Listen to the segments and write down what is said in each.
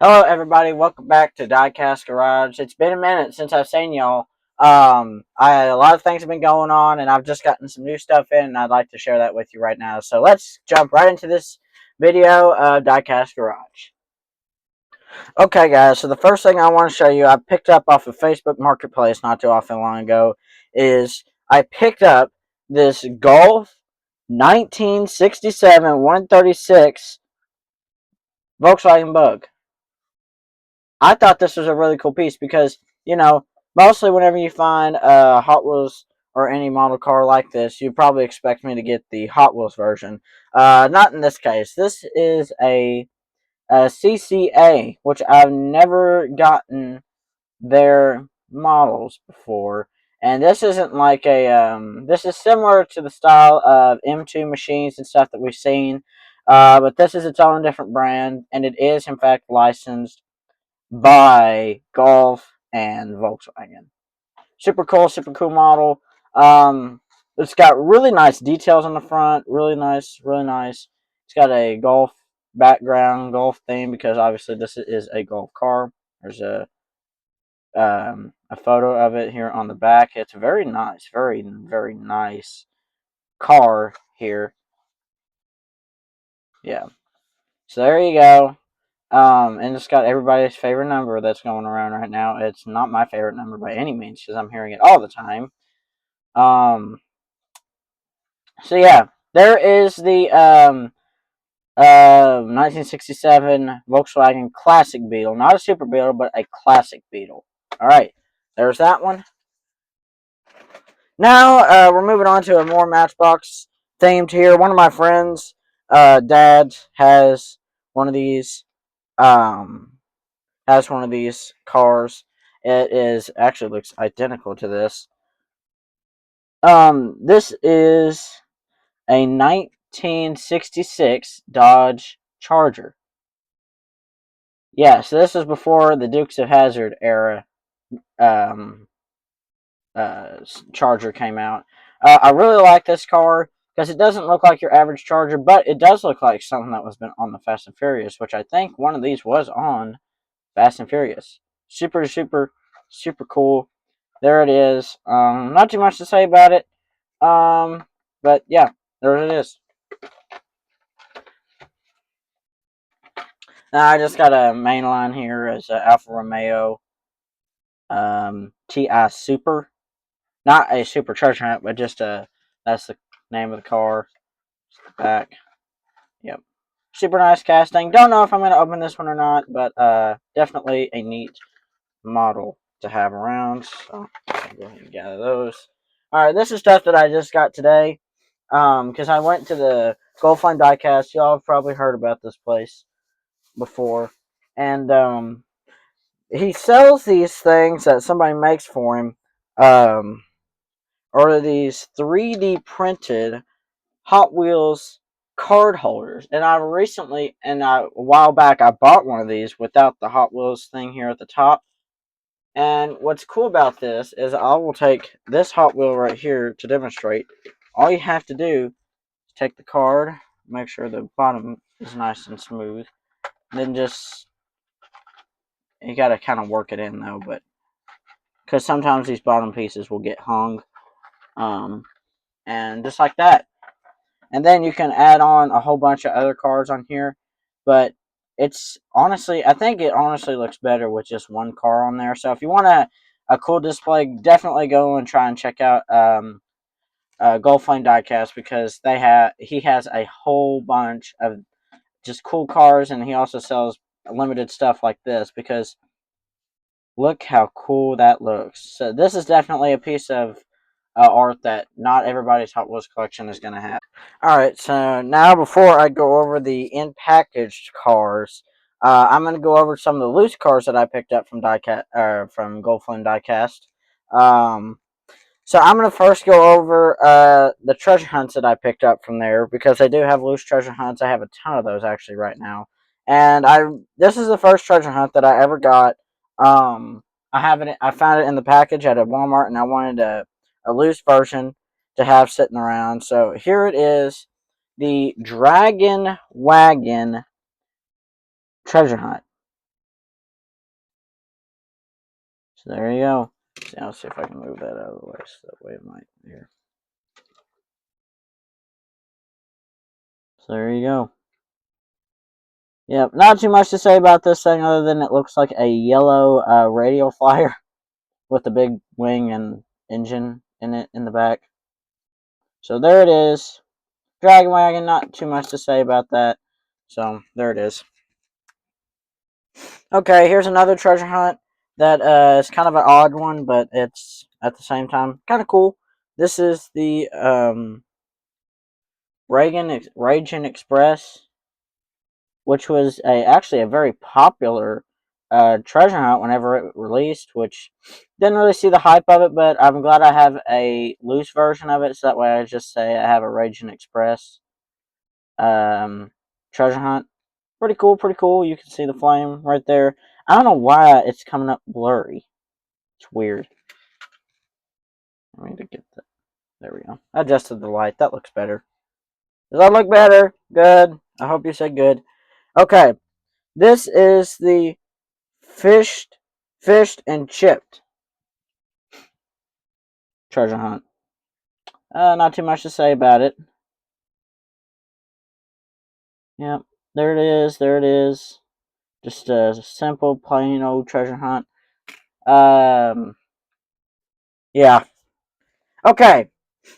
Hello, everybody. Welcome back to Diecast Garage. It's been a minute since I've seen y'all. A lot of things have been going on, and I've just gotten some new stuff in, and I'd like to share that with you right now. So let's jump right into this video of Diecast Garage. Okay, guys. So the first thing I want to show you, I picked up off of Facebook Marketplace not too often long ago, is I picked up this Golf 1967 136 Volkswagen Bug. I thought this was a really cool piece because, mostly whenever you find a Hot Wheels or any model car like this, you probably expect me to get the Hot Wheels version. Not in this case. This is a CCA, which I've never gotten their models before. And this isn't like this is similar to the style of M2 machines and stuff that we've seen. But this is its own different brand, and it is, in fact, licensed by Golf and Volkswagen. Super cool model. It's got really nice details on the front. Really nice, really nice. It's got a Golf background, Golf theme because obviously this is a Golf car. There's a photo of it here on the back. It's very nice, very nice car here. Yeah. So there you go. And it's got everybody's favorite number that's going around right now. It's not my favorite number by any means because I'm hearing it all the time. Um, so yeah, there is the 1967 Volkswagen Classic Beetle, not a Super Beetle, but a Classic Beetle. All right, there's that one. Now we're moving on to a more Matchbox themed here. One of my friends' dad has one of these. Um, has one of these cars. It is actually looks identical to this. This is a 1966 Dodge Charger. Yeah, so this is before the Dukes of Hazzard era um, Charger came out. I really like this car because it doesn't look like your average Charger, but it does look like something that was been on the Fast and Furious, which I think one of these was on Fast and Furious. Super cool. There it is. Not too much to say about it. But yeah, there it is. Now I just got a main line here as a Alfa Romeo TI Super. Not a Super Treasure Hunt, but just a that's the name of the car. Back. Yep. Super nice casting. Don't know if I'm gonna open this one or not, but definitely a neat model to have around. So I'll go ahead and gather those. Alright, this is stuff that I just got today. Because I went to the Goldflame Diecast. Y'all have probably heard about this place before. And he sells these things that somebody makes for him. Or these 3D printed Hot Wheels card holders. And I recently, a while back, I bought one of these without the Hot Wheels thing here at the top. And what's cool about this is I will take this Hot Wheel right here to demonstrate. All you have to do is take the card, make sure the bottom is nice and smooth, then just, you got to kind of work it in though, but because sometimes these bottom pieces will get hung, and just like that. And then you can add on a whole bunch of other cards on here, but it's honestly, I think it honestly looks better with just one car on there. So if you want a cool display, definitely go and try and check out Goldflame Diecast because he has a whole bunch of just cool cars, and he also sells limited stuff like this because look how cool that looks. So this is definitely a piece of art that not everybody's Hot Wheels collection is going to have. Alright, so now before I go over the in-packaged cars, I'm going to go over some of the loose cars that I picked up from from Goldflame Diecast. So I'm going to first go over the treasure hunts that I picked up from there because they do have loose treasure hunts. I have a ton of those actually right now. And this is the first treasure hunt that I ever got. I found it in the package at a Walmart, and I wanted a loose version to have sitting around. So here it is, the Dragon Wagon treasure hunt. So there you go. So I'll see if I can move that out of the way so that way it might here. So there you go. Yep, not too much to say about this thing other than it looks like a yellow radial flyer with a big wing and engine in it in the back. So there it is. Dragon Wagon, not too much to say about that. So there it is. Okay, here's another treasure hunt that is kind of an odd one, but it's at the same time kind of cool. This is the Raging Express, which was actually a very popular treasure hunt whenever it released, which didn't really see the hype of it, but I'm glad I have a loose version of it, so that way I just say I have a Raging Express treasure hunt. Pretty cool, pretty cool. You can see the flame right there. I don't know why it's coming up blurry. It's weird. I need to get that. There we go. I adjusted the light. That looks better. Does that look better? Good. I hope you said good. Okay. This is the fished and chipped treasure hunt. Not too much to say about it. Yep. There it is. There it is. Just a simple, plain old treasure hunt. Yeah. Okay.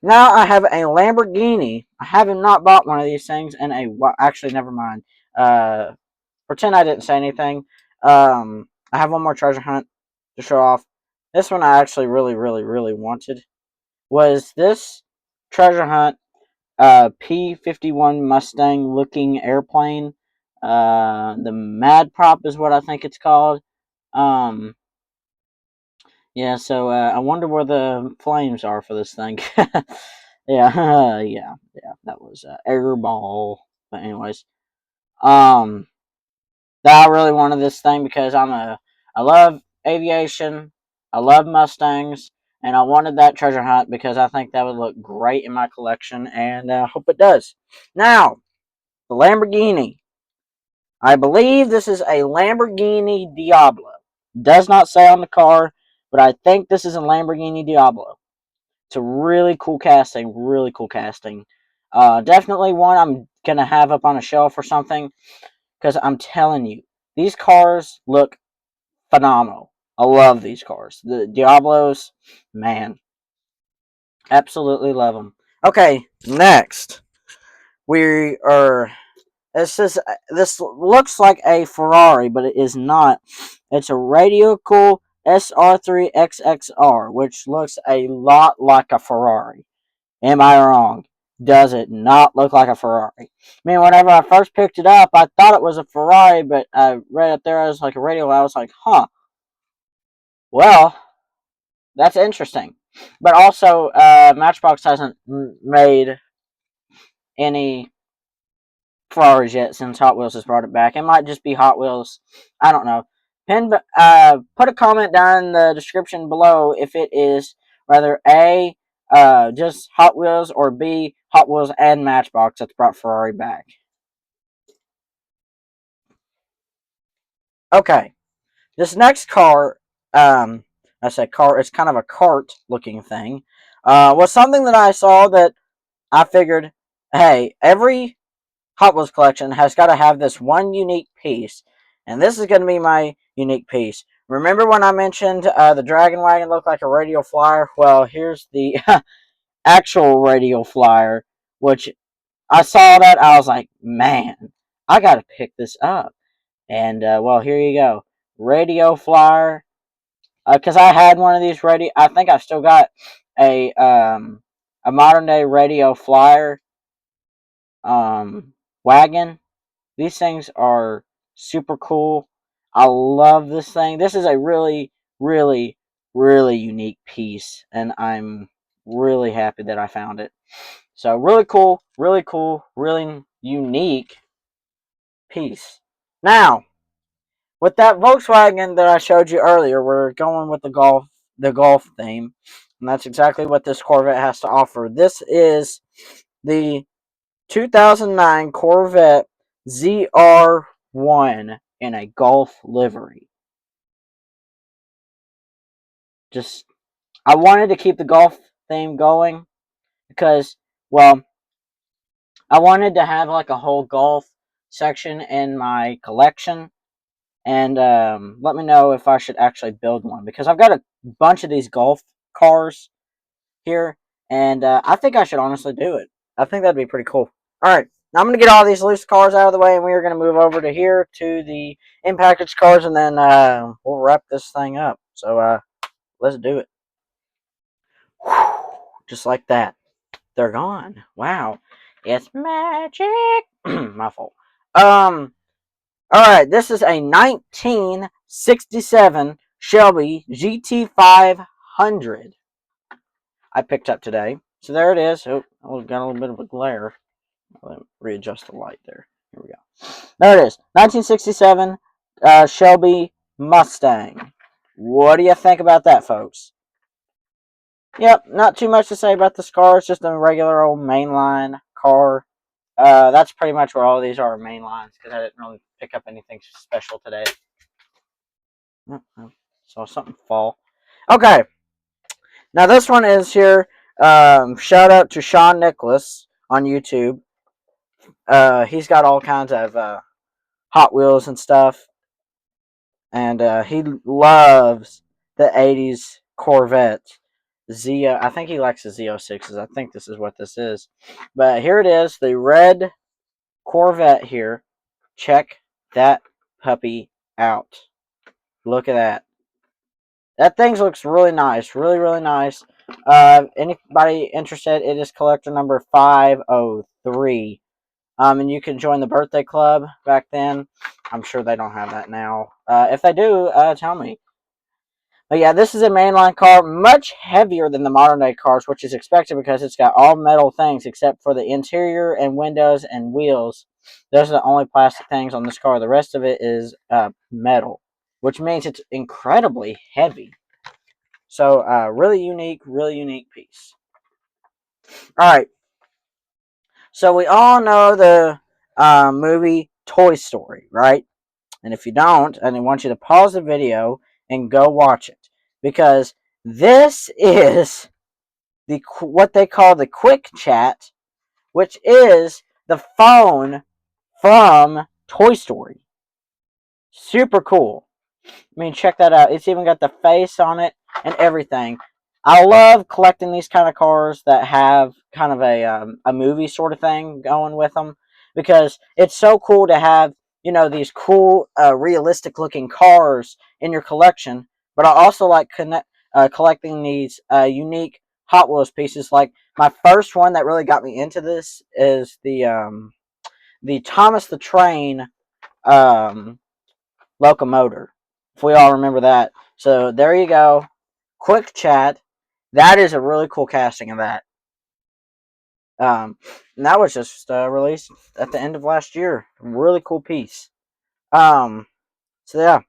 Now I have a Lamborghini. I have not bought one of these things in a while. Actually, never mind. Pretend I didn't say anything. I have one more treasure hunt to show off. This one I actually really, really, really wanted. Was this treasure hunt P-51 Mustang looking airplane? The Mad Prop is what I think it's called. Um, yeah, so I wonder where the flames are for this thing. Yeah, yeah, that was airball. But anyways, um, that I really wanted this thing because I love aviation, I love Mustangs, and I wanted that treasure hunt because I think that would look great in my collection, and I hope it does. Now, the Lamborghini. I believe this is a Lamborghini Diablo. Does not say on the car, but I think this is a Lamborghini Diablo. It's a really cool casting, really cool casting. Definitely one I'm gonna have up on a shelf or something because I'm telling you, these cars look phenomenal. I love these cars. The Diablos, man, absolutely love them. Okay, next we are. This looks like a Ferrari, but it is not. It's a Radical SR3 XXR, which looks a lot like a Ferrari. Am I wrong? Does it not look like a Ferrari? I mean, whenever I first picked it up, I thought it was a Ferrari, but I read up there as like a radio. I was like, huh. Well, that's interesting. But also, Matchbox hasn't made any Ferraris yet since Hot Wheels has brought it back. It might just be Hot Wheels. I don't know. Put a comment down in the description below if it is rather A, just Hot Wheels, or B, Hot Wheels and Matchbox that's brought Ferrari back. Okay, this next car, I said car, it's kind of a cart looking thing, was something that I saw that I figured, hey, every Hot Wheels collection has got to have this one unique piece, and this is going to be my unique piece. Remember when I mentioned the Dragon Wagon looked like a radial flyer? Well, here's the actual radial flyer, which I saw that, I was like, man, I got to pick this up. And, well, here you go. Radio flyer. Because I had one of these radio, I think I still got a modern day radio flyer wagon. These things are super cool. I love this thing. This is a really, really, really unique piece, and I'm really happy that I found it. So really cool, really unique piece. Now, with that Volkswagen that I showed you earlier, we're going with the golf theme, and that's exactly what this Corvette has to offer. This is the 2009 Corvette ZR1 in a Golf livery. just I wanted to keep the golf theme going because, well, I wanted to have like a whole golf section in my collection, and let me know if I should actually build one because I've got a bunch of these golf cars here, and I think I should honestly do it. I think that'd be pretty cool. All right, now I'm gonna get all these loose cars out of the way, and we are gonna move over to here to the in package cars, and then we'll wrap this thing up. So let's do it. Whew, just like that, they're gone. Wow, it's magic. My fault. Um. All right, this is a 1967 Shelby GT500 I picked up today. So there it is. Oh, I got a little bit of a glare. Let me readjust the light there. Here we go. There it is. 1967 Shelby Mustang. What do you think about that, folks? Yep, not too much to say about this car. It's just a regular old mainline car. That's pretty much where all these are mainlines because I didn't really pick up anything special today. Saw something fall. Okay, now this one is here. Shout out to Sean Nicholas on YouTube. He's got all kinds of Hot Wheels and stuff, and he loves the '80s Corvette. Zeo, I think he likes the Z06s. I think this is what this is. But here it is, the red Corvette here. Check that puppy out. Look at that. That thing looks really nice. Really, really nice. Anybody interested, it is collector number 503. And you can join the birthday club back then. I'm sure they don't have that now. If they do, tell me. But yeah, this is a mainline car, much heavier than the modern day cars, which is expected because it's got all metal things except for the interior and windows and wheels. Those are the only plastic things on this car. The rest of it is metal, which means it's incredibly heavy. So, really unique piece. All right. So we all know the movie Toy Story, right? And if you don't, I want you to pause the video and go watch it because this is the what they call the quick chat, which is the phone from Toy Story. Super cool. I mean, check that out. It's even got the face on it and everything. I love collecting these kind of cars that have kind of a movie sort of thing going with them because it's so cool to have, you know, these cool, realistic looking cars in your collection. But I also like collecting these unique Hot Wheels pieces. Like my first one that really got me into this is the Thomas the Train um, locomotor. If we all remember that. So there you go. Quick chat. That is a really cool casting of that. And that was just released at the end of last year. Really cool piece. So yeah.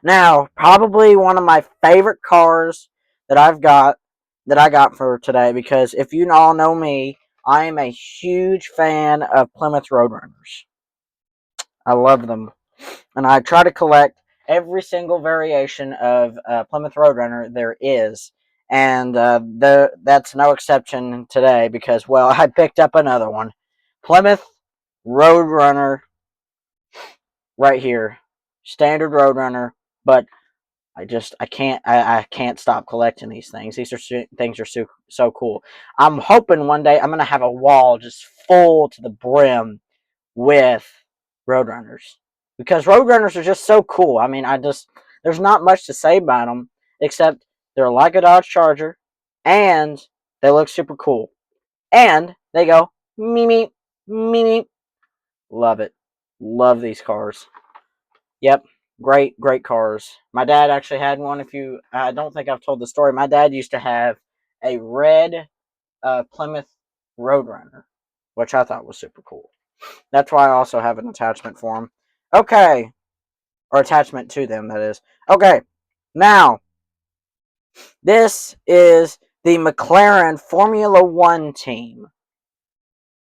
Now, probably one of my favorite cars that I got for today, because if you all know me, I am a huge fan of Plymouth Roadrunners. I love them. And I try to collect every single variation of Plymouth Roadrunner there is. And that's no exception today because, well, I picked up another one. Plymouth Roadrunner right here. Standard Roadrunner. But I can't stop collecting these things. These things are so cool. I'm hoping one day I'm going to have a wall just full to the brim with Roadrunners because Roadrunners are just so cool. I mean, there's not much to say about them except they're like a Dodge Charger and they look super cool and they go me me me me. Love it. Love these cars. Yep, great cars. My dad actually had one. If you, I don't think I've told the story. My dad used to have a red Plymouth Roadrunner, which I thought was super cool. That's why I also have an attachment for them. Okay. Or attachment to them, that is. Okay. Now, this is the McLaren Formula One team.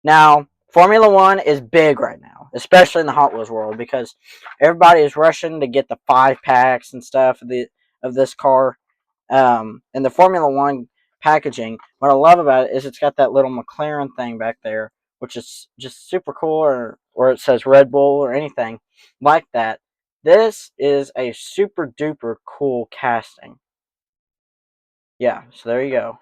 Now, Formula One is big right now, especially in the Hot Wheels world, because everybody is rushing to get the 5 packs and stuff of this car. in the Formula One packaging. What I love about it is it's got that little McLaren thing back there, which is just super cool, or it says Red Bull or anything like that. This is a super duper cool casting. Yeah, so there you go.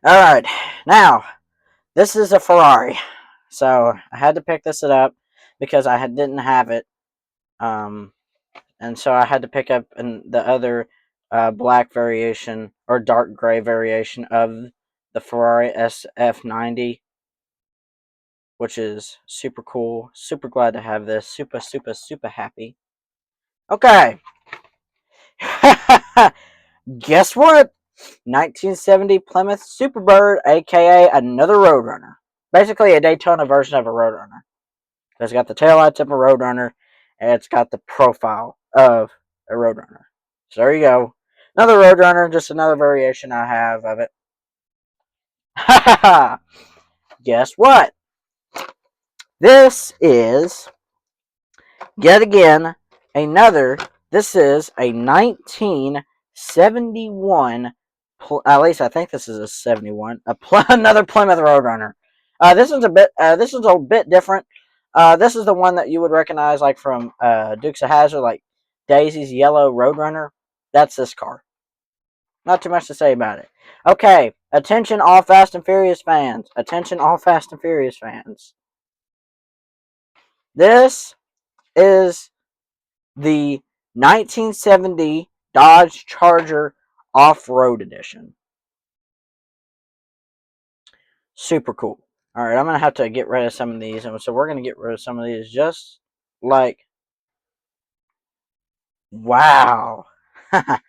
Alright, now, this is a Ferrari. So, I had to pick this up because didn't have it. And so I had to pick up the other black variation or dark gray variation of the Ferrari SF90, which is super cool. Super glad to have this. Super, super, super happy. Okay. Guess what? 1970 Plymouth Superbird, aka another Roadrunner. Basically a Daytona version of a Roadrunner. It's got the taillights of a Roadrunner, and it's got the profile of a Roadrunner. So there you go. Another Roadrunner, just another variation I have of it. Ha ha ha! Guess what? This is, yet again, this is a 1971, at least I think this is a 71, another Plymouth Roadrunner. This is a bit different. This is the one that you would recognize like from Dukes of Hazzard, like Daisy's yellow Roadrunner. That's this car. Not too much to say about it. Okay, attention all Fast and Furious fans. Attention all Fast and Furious fans. This is the 1970 Dodge Charger Off-Road Edition. Super cool. Alright, I'm going to have to get rid of some of these. And so we're going to get rid of some of these just like... Wow. How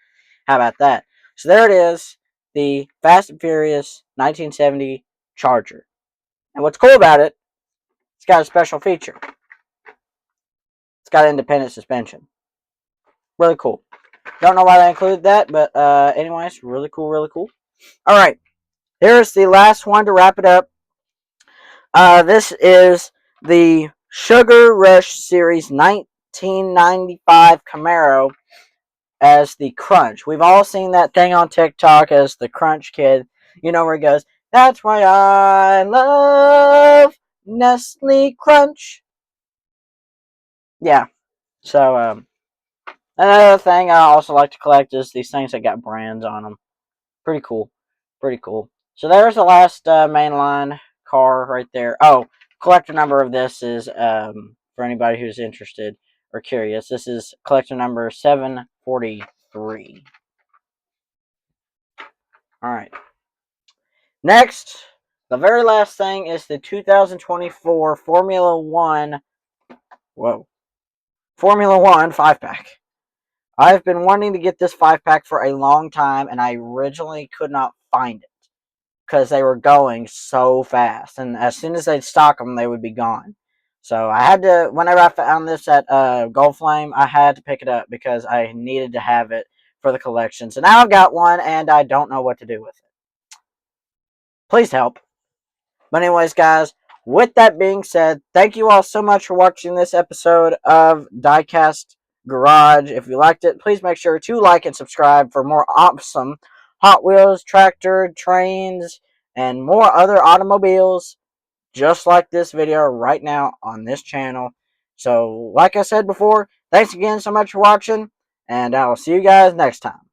about that? So there it is. The Fast and Furious 1970 Charger. And what's cool about it, it's got a special feature. It's got independent suspension. Really cool. Don't know why they included that, but anyways, really cool, really cool. Alright, here's the last one to wrap it up. This is the Sugar Rush Series 1995 Camaro as the Crunch. We've all seen that thing on TikTok as the Crunch Kid. You know where he goes, "That's why I love Nestle Crunch." Yeah, so another thing I also like to collect is these things that got brands on them. Pretty cool. Pretty cool. So there's the last mainline car right there. Oh, collector number of this is, for anybody who's interested or curious, this is collector number 743. Alright. Next, the very last thing is the 2024 Formula One 5-pack. I've been wanting to get this 5-pack for a long time, and I originally could not find it because they were going so fast, and as soon as they'd stock them, they would be gone. So I had to, whenever I found this at Gold Flame, I had to pick it up because I needed to have it for the collection. So now I've got one, and I don't know what to do with it. Please help. But anyways, guys, with that being said, thank you all so much for watching this episode of Diecast Garage. If you liked it, please make sure to like and subscribe for more awesome Hot Wheels, tractor, trains, and more other automobiles just like this video right now on this channel. So, like I said before, thanks again so much for watching, and I will see you guys next time.